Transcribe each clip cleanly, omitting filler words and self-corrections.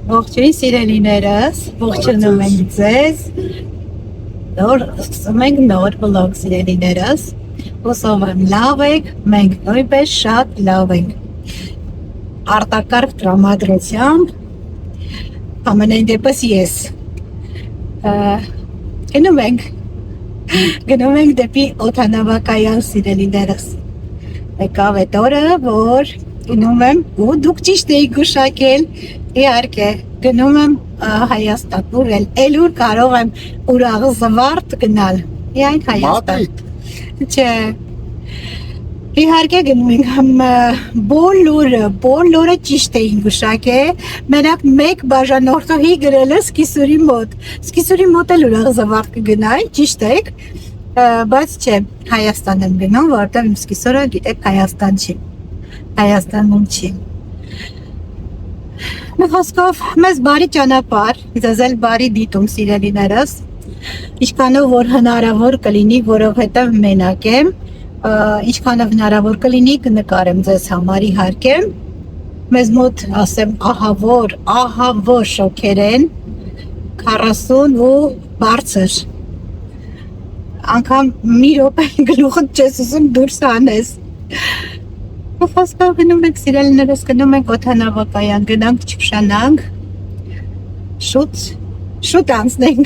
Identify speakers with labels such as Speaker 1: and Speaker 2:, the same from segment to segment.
Speaker 1: Ողջույն սիրելիներս, ողջունում ենք ձեզ։ Սկսում ենք նոր վլոգ սիրելիներս։ Հուսով եմ լավ եք, մենք նույնպես շատ լավ ենք։ Արտակարգ տրամադրությամբ, ամենայն դեպս ես։ Գնում ենք դեպի օդանավակայան սիրելիներս։ Եկավ այդ օրը, որ գնում եմ ու դուք ճիշտ էիք գուշակել, իհարկե գնում եմ Հայաստան, ուր կարող եմ ուրախ զվարթ գնալ, միայն Հայաստան, չէ, իհարկե գնում ենք բոլորը ճիշտ էին գուշակել, մենակ մեկ բաժանորդուհի գրել է սկիսուրի մոտ էլ ուրախ զվարթ կգնայի, ճիշտ եք, բայց չէ, Հայաստան եմ գնում, որտեղ իմ սկիսորը գիտեք Հայաստանում չի։ Մի խոսքով, մեզ բարի ճանապարհ, ձեզ էլ բարի դիտում սիրելիներս, ինչքանով որ հնարավոր կլինի, որովհետև մենակ եմ, ինչքանով հնարավոր կլինի կնկարեմ ձեզ համար իհարկե, մեզ մոտ ասեմ ահավոր շոքեր են, 40 ու բարձր, անգամ մի րոպե գլուխդ չես ուզում դուրս անես։ Խոսքով գնում ենք սիրելիներս, գնում ենք օդանավակայան, գնանք չփշանանք, շուտ անցնենք։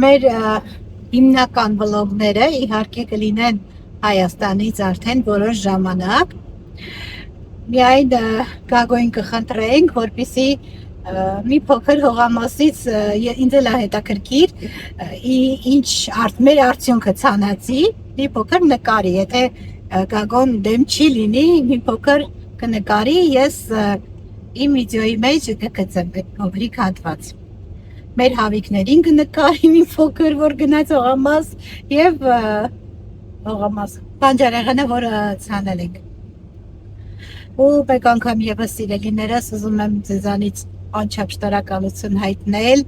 Speaker 1: Մեր հիմնական վլոգները իհարկե կլինեն Հայաստանից արդեն որոշ ժամանակ, միայն Գագոյին կխնդրենք, որպեսզի մի փոքր հողամասից ինձ էլ հետաքրքիր ինչ մեր արդյունքը ցանածի մի փոքր նկարի, եթե Գագոն դեմ չի լինի, մի փոքր կնկարի, ես իմ վիդեոյի մեջ կգցեմ այդ փոքրիկ հատված։ Մեր հավիկներին կնկարի մի փոքր, որ գնաց հողամաս եւ բանջարեղենը, որը ցանել ենք։ Ու մեկ անգամ եւս սիրելիներս ուզում եմ ձեզանից անչափ շնորհակալություն հայտնել,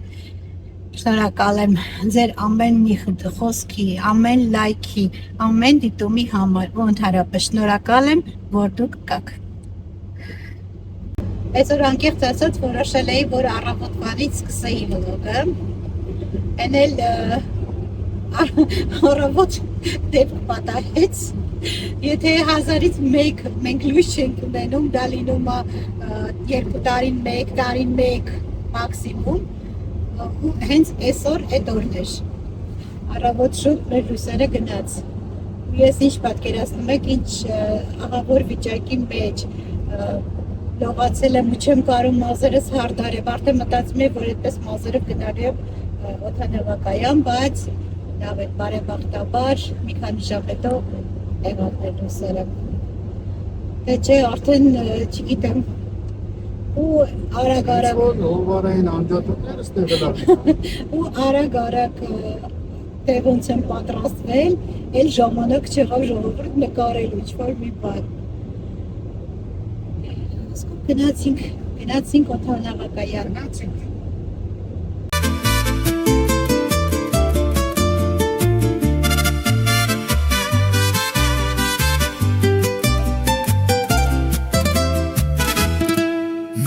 Speaker 1: շնորհակալ եմ ձեր ամեն մի խոսքի, ամեն լայքի, ամեն դիտումի համար ու ընդհանրապես շնորհակալ եմ, որ դուք կաք։ Այսօր անկեղծ ասած որոշել էի, որ առավոտվանից սկսեի վլոգը, են էլ առավոտ դեպք պատահեց, եթե 1000-ից մեկ մենք լույս չենք ունենում, դա լինում է 2 տարին մեկ մաքսիմում, ու հենց այսօր այդ օրն էր, առավոտ շուտ մեր լույսերը գնաց, ու ես ինչ պատկերացնում եք, ինչ ահավոր վիճակի մեջ, լողացել եմ ու չեմ կարում մազերս հարդարև, արդեն մտածում եմ, որ այդպես մազերով գնալու եմ օդանավակայան, բայց լավ է, բարեբախտաբար, մի քանի ժամ հետո եղավ մեր լույսերը, թե չէ արդեն չգիտեմ, ու արագ-արագ
Speaker 2: հովվարային անջատումներս
Speaker 1: ու արագ-արագ թե ոնց եմ պատրաստվել, էլ ժամանակ չեղավ ժողովուրդ նկարելու ինչ-որ մի բան։ Գնացինք օդանավակայան։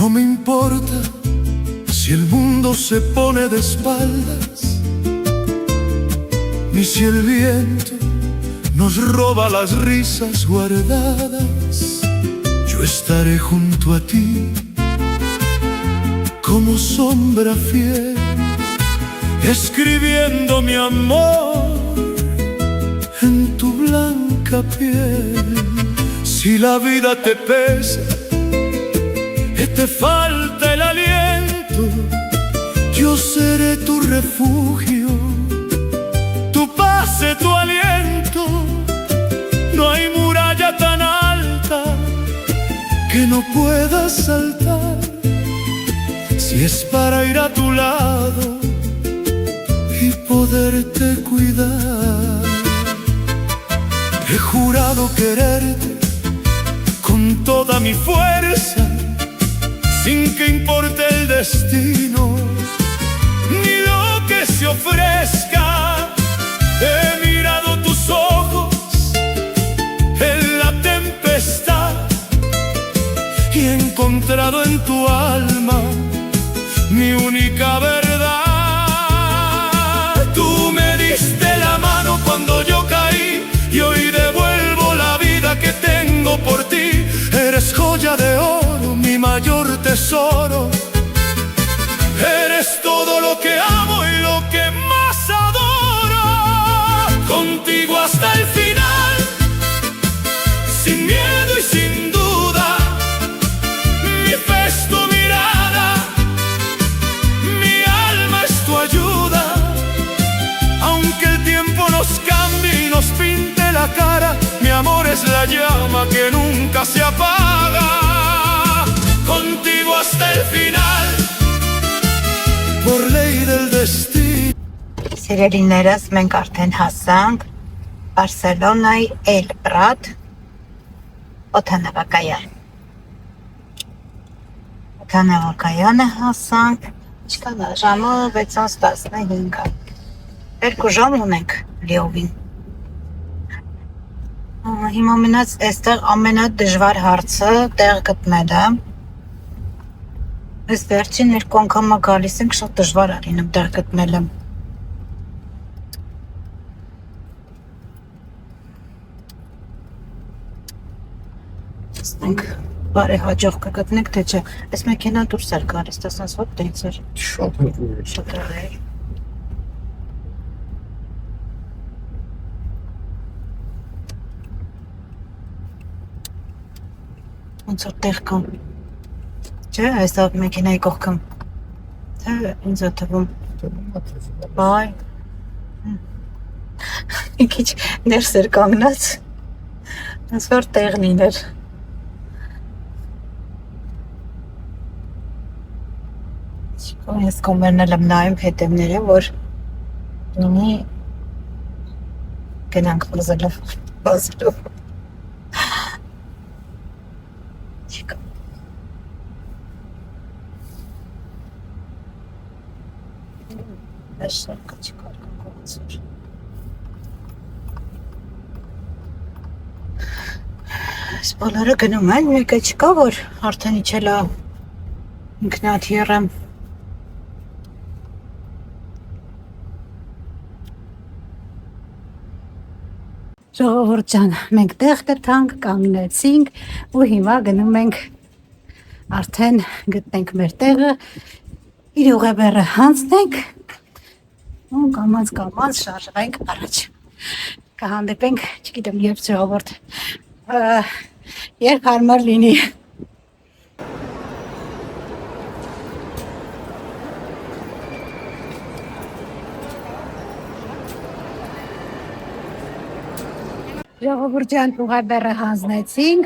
Speaker 3: No me importa si el mundo se pone de espaldas, ni si el viento nos roba las risas guardadas. Yo estaré junto a ti como sombra fiel, escribiendo mi amor en tu blanca piel. Si la vida te pesa, que te falta el aliento, yo seré tu refugio, tu paz y tu aliento. No hay muralla tan alta que no puedas saltar, si es para ir a tu lado y poderte cuidar. He jurado quererte con toda mi fuerza, sin que importe el destino, ni lo que se ofrezca. He mirado tus ojos en la tempestad y he encontrado en tu alma mi única verdad. Tú me diste la mano cuando yo caí y hoy devuelvo la vida que tengo por ti. Eres joya de oro, mi mayor tesoro. Eres todo lo que amo y lo que más adoro. Contigo hasta el final, sin miedo y sin duda. Mi fe es tu mirada, mi alma es tu ayuda. Aunque el tiempo nos cambie y nos pinte la cara, mi amor es la llama que nunca se apaga. Contigo hasta el final, por ley del destino.
Speaker 4: Սիրելիներս, մենք արդեն հասանք Բարսելոնայի El Prat օդանավակայան։ Օդանավակայանը հասանք, ինչքան է ժամը 6:15։ 2 ժամ ունենք լիովին։ Հիմա մնաց այստեղ ամենադժվար հարցը տեղ գտնելը։ Այս վերջին 2 անգամա գալիս ենք, շատ դժվար է լինում տեղ գտնելը։ Տեսնենք, բարեհաջող կգտնենք, թե չէ։ Այս մեքենան դուրս էր գալիս, տեսնես ոտ տենց էր։
Speaker 2: Շատ հեռու է։
Speaker 4: Շատ էր։ Ոնց որ տեղ կան։ Չէ, այս մեքենայի կողքում։ Թե ինձ է թվում։ Բայ։ Մի քիչ ներս էր կանգնած։ Ոնց որ տեղն իներ։ Ես կոմերն եմ նայում հետևները, որ ունի գնանք բազելով։ Չկա։Աշարկը չկար կողից որ։ Այս բոլորը գնում են, մեկը չկա, որ արդեն իջել է ինքնաթիռը։ Ժողովուրդ ջան, մենք տեղ գտանք, կանգնեցինք ու հիմա գնում ենք արդեն գտնենք մեր տեղը, իր ուղեբեռը հանձնենք ու կամաց շարժվենք առաջ։ Կհանդիպենք, չգիտեմ, երբ ժողովուրդ, երբ հարմար լինի։ Ժողովուրդ ջան, ուղեբեռը հանձնեցինք,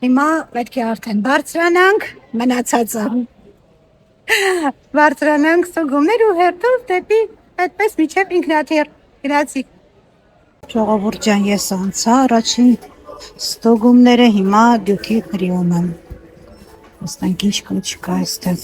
Speaker 4: հիմա պետք է արդեն բարձրանանք, մնացածը բարձրանանք ստուգումներ ու հերթով դեպի այդպես միջև ինքնաթիռ, գրացի։ Ժողովուրդ ջան, ես անցա առաջին ստուգումները, հիմա դյութի հրիում եմ։ Ոստանք ինչ կա չկա այստեղ։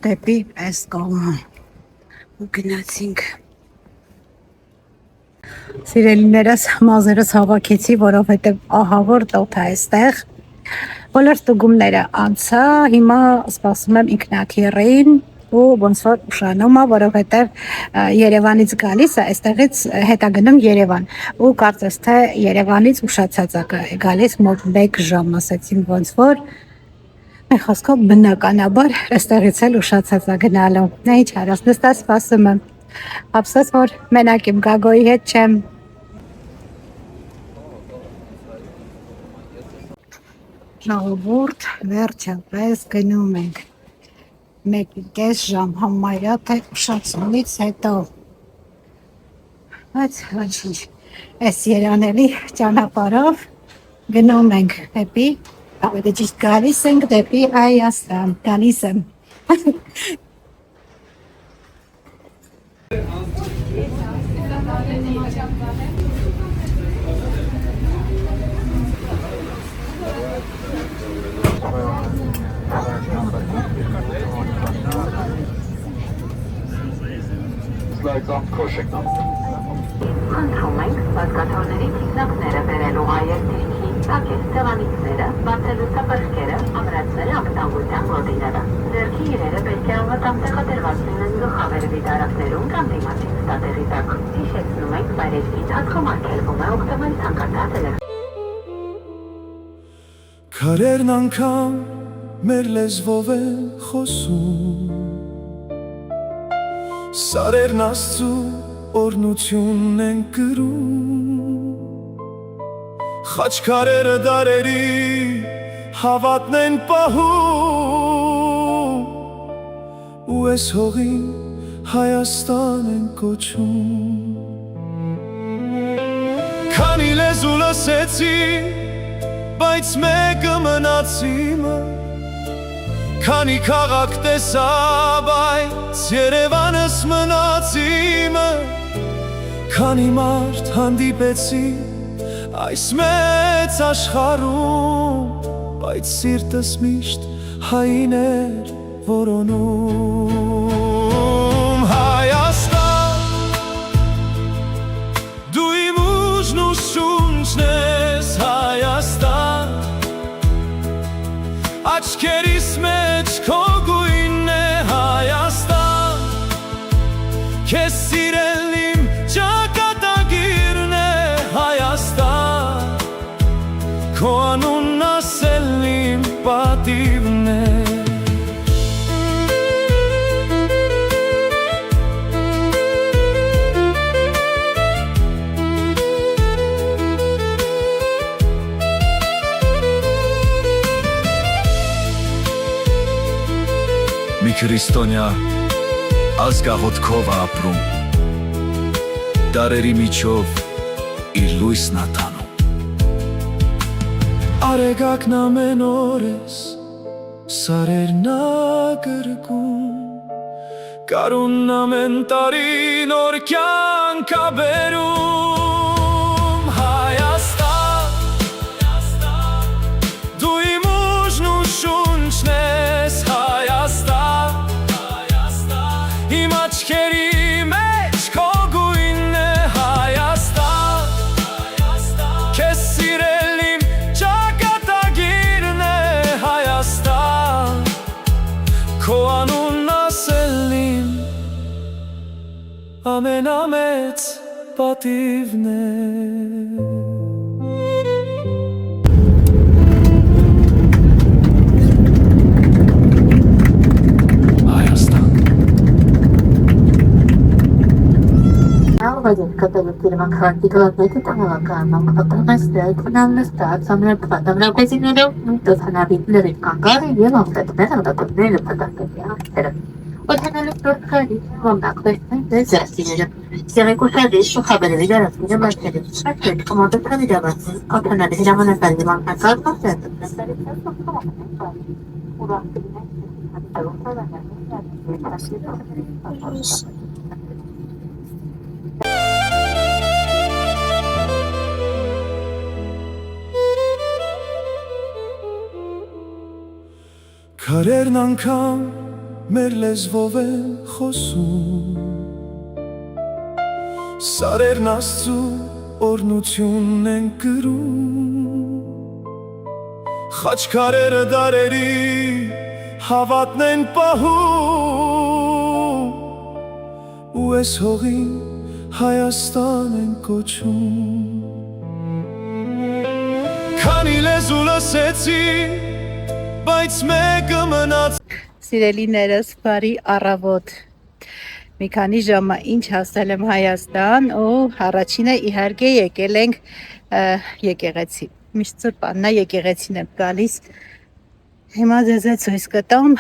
Speaker 4: դեպի այս կողմը։ Ու գնացինք։ Սիրելիներս, մազերս հավաքեցի, որովհետև ահա որ տոթ է այստեղ։ Բոլոր ստուգումները անցա, հիմա սպասում եմ ինքնաթիռին ու ոնց որ ուշանում է, որովհետև Երևանից գալիս է, այստեղից հետա գնում Երևան։ Ու կարծես թե Երևանից ուշացած է գալիս մոտ 1 ժամ, ասեցին ոնց որ Մեր խոսքով բնականաբար այստեղից էլ ուշացած է գնալու։ Նա ինչ արած, նստած սպասում եմ։ Ափսոս որ մենակ եմ Գագոյի հետ չեմ։ Ժողովուրդ, վերջապես գնում ենք։ 1.5 ժամ համարյա թե ուշացումից հետո։ Բայց ոչինչ, այս երանելի ճանապարհով գնում ենք դեպի ավելի ճիշտ գալիս ենք դեպի Հայաստան, գալիս եմ։
Speaker 5: Խնդրում ենք բազկաթոռների թիկնակները բերելու հայեր դիրքի, տակես ծավանիքները, բացելուսապրկերը, ամրացները, ակտանգության գոտիները։ Ձերքի իրերը պետք է անվտանգ տեղադրված լինեն գլխավերևի տարակներում կամ դիմացի ստատերի տակ։ Հիշեցնում ենք վայրեջքի ծածկում արգելվում է օգտվել ցանկացած
Speaker 3: Քարերն անգամ մեր լեզվով են խոսում Սարերն աստծու օրնությունն են կրում Խաչքարերը դարերի հավատն են պահում Ու ես հողին Հայաստան են կոչում Քանի լեզու լսեցի, բայց մեկը մնաց իմը Քանի քաղաք տեսա, բայց Երևանս մնաց իմը Քանի մարդ հանդիպեցի այս մեծ աշխարհում Բայց սիրտս միշտ հային էր որոնում Հայաստան, դու իմ ուժն ու շունչն ես Հայաստան Աչքերիս մեջ քո գույնն է Հայաստան Քեզ սիրել իմ ճակատագիրն է Հայաստան Քո անունն ասել իմ պատիվն է Մի քրիստոնյա ազգաղոթքով ապրում Դարերի միջով իր լույսն ատանում Արեգակն ամեն օրես սարերն ագրգում Կարունն ամեն տարի նոր կյանք ա բերում Հայաստան, դու իմ ուժն ու շունչն ես Հայաստան Իմ աչքերի մեջ քո գույնն է Հայաստան Քեզ սիրել իմ ճակատագիրն է Հայաստան Քո անունն ասել իմ ամենամեծ պատիվն է
Speaker 5: Văzând că pe firma caracterică de tamakan, am făcut mai stel, până am lăsat să merg fata mea pe zinele, nu tot să n-avit de recangare, el am stat pe la tot de la fata mea. O tânără tot care vom da cu de zestine. Se recușa de și habere de la fine mai tare. Așa că am dat pe de la o tânără de jamana pe de banca calma să
Speaker 3: Քարերն անգամ մեր լեզվով են խոսում Սարերն Աստծու օրնությունն են կրում Խաչքարերը դարերի հավատն են պահում ու ես հողին Հայաստան են կոչում Քանի լեզու լսեցի, բայց մեկը մնաց
Speaker 4: Սիրելիներս, բարի առավոտ։ Մի քանի ժամը ինչ հասել եմ Հայաստան ու առաջինը իհարկե եկել ենք եկեղեցի։ Միշտ Սուրբ Աննա եկեղեցին եմ գալիս։ Հիմա ձեզ ցույց կտամ։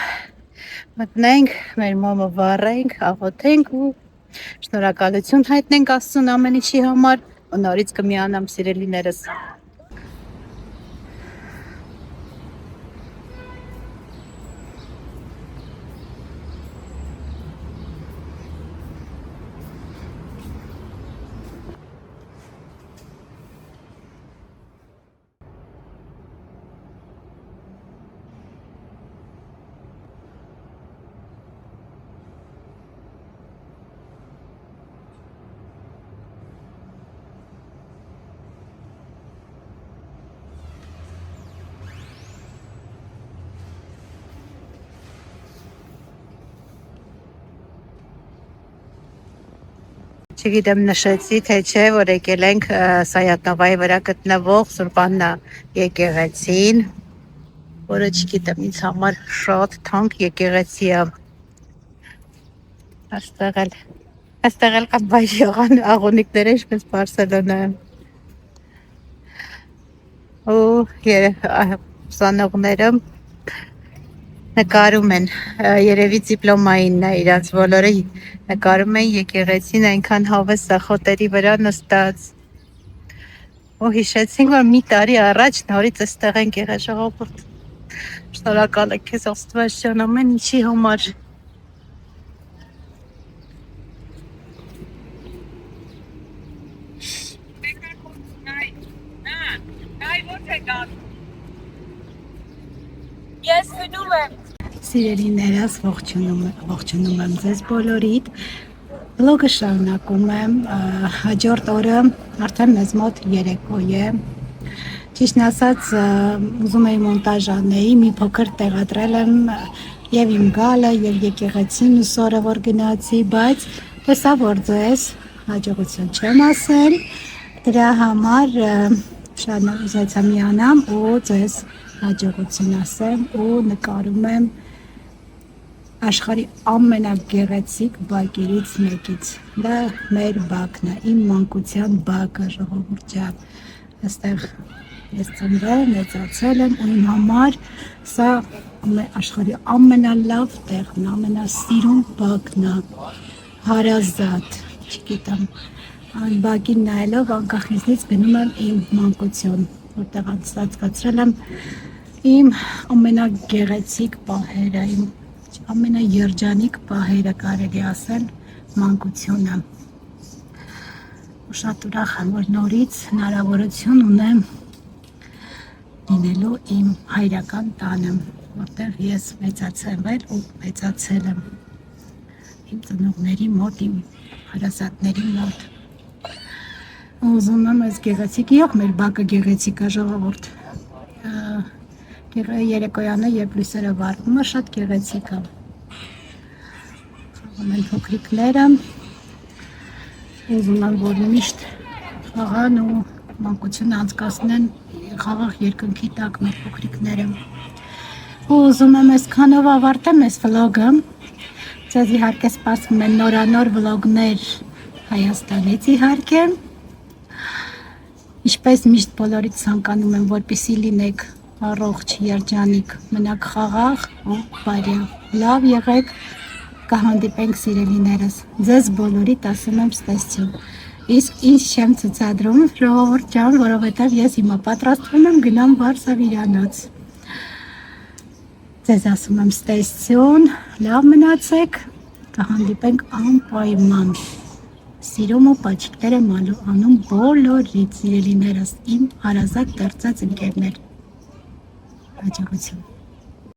Speaker 4: Մտնենք, մեր մոմը վառենք, աղոթենք ու շնորհակալություն հայտնենք Աստծուն ամեն ինչի համար ու նորից կմիանամ սիրելիներս։ Չգիտեմ նշեցի, թե չէ, որ եկել ենք Սայաթ-Նովայի վրա գտնվող Սուրբ Աննա եկեղեցին, որը չգիտեմ, ինձ համար շատ թանկ եկեղեցի է։ Այստեղ էլ կան բայ աղոնիկները, ինչպես Բարսելոնայում։ Ու ուսանողները նկարում են, երևի դիպլոմայինն է իրանց բոլորը նկարում են եկեղեցին այնքան հավես է խոտերի վրա նստած։ Ու հիշեցինք, որ մի տարի առաջ նորից այստեղ ենք եղել ժողովուրդ։ Շնորհակալ եմ քեզ Աստվածաշան ամեն ինչի համար։
Speaker 6: Ես գնում եմ։
Speaker 4: Սիրելիներս, ողջունում եմ ձեզ բոլորիդ։ Վլոգը շարունակում եմ, հաջորդ օրը արդեն մեզ մոտ երեկո է։ Ճիշտն ասած, ուզում էի մոնտաժ անեի, մի փոքր տեղադրել եմ եւ իմ գալը եւ եկեղեցին ուսորը որ գնացի, բայց տեսա որ ձեզ հաջողություն չեմ ասել, դրա համար շատ ուզեցա միանամ ու ձեզ հաջողություն ասեմ ու նկարում եմ աշխարհի ամենագեղեցիկ բակերից մեկից։ Դա մեր բակն է, իմ մանկության բակը, ժողովուրդ ջան։ Այստեղ ես ծնվել, մեծացել եմ ու իմ համար սա աշխարհի ամենալավ տեղն, ամենասիրուն բակն է, հարազատ, չգիտեմ, այն բակին նայելով անկախ ինձնից գնում եմ իմ մանկություն, որտեղ անցկացրել եմ իմ ամենագեղեցիկ պահերը, իմ ամենաերջանիկ պահերը կարելի ասել մանկությունը։ Ու շատ ուրախ եմ, որ նորից հնարավորություն ունեմ լինելու իմ հայրական տանը, որտեղ ես մեծացել ու մեծացել եմ իմ ծնողների մոտ, իմ հարազատների մոտ։ Ուզում եմ այս գեղեցիկ, իհ մեր բակը գեղեցիկ է ժողովուրդ։ Երեկոյանը երբ լույսերը վառվում է, շատ գեղեցիկ է։ Խաղում են փոքրիկները, ուզում եմ որ միշտ խաղան ու մանկություն անցկացնեն խաղաղ երկնքի տակ մեր փոքրիկները։ Ու ուզում եմ այսքանով ավարտեմ այս վլոգը։ Ձեզ իհարկե սպասում են նորանոր վլոգներ Հայաստանից իհարկե։ Ինչպես միշտ բոլորից ցանկանում եմ, որպեսզի լինեք առողջ, երջանիկ, մնաք խաղաղ ու բարյավ։ Լավ եղեք, կհանդիպենք սիրելիներս։ Ձեզ բոլորիդ ասում եմ ստեսություն։ Իսկ ինչ չեմ ցուցադրում, ժողովուրդ ջան, որովհետև ես հիմա պատրաստվում եմ գնամ Վարշավիրանոց։ Ձեզ ասում եմ ստեսություն, լավ մնացեք, կհանդիպենք անպայման։ Սիրում ու պաչիկներ եմ անում բոլորիդ սիրելիներս, իմ հարազատ դարձած ընկերներ։ Հաջողություն։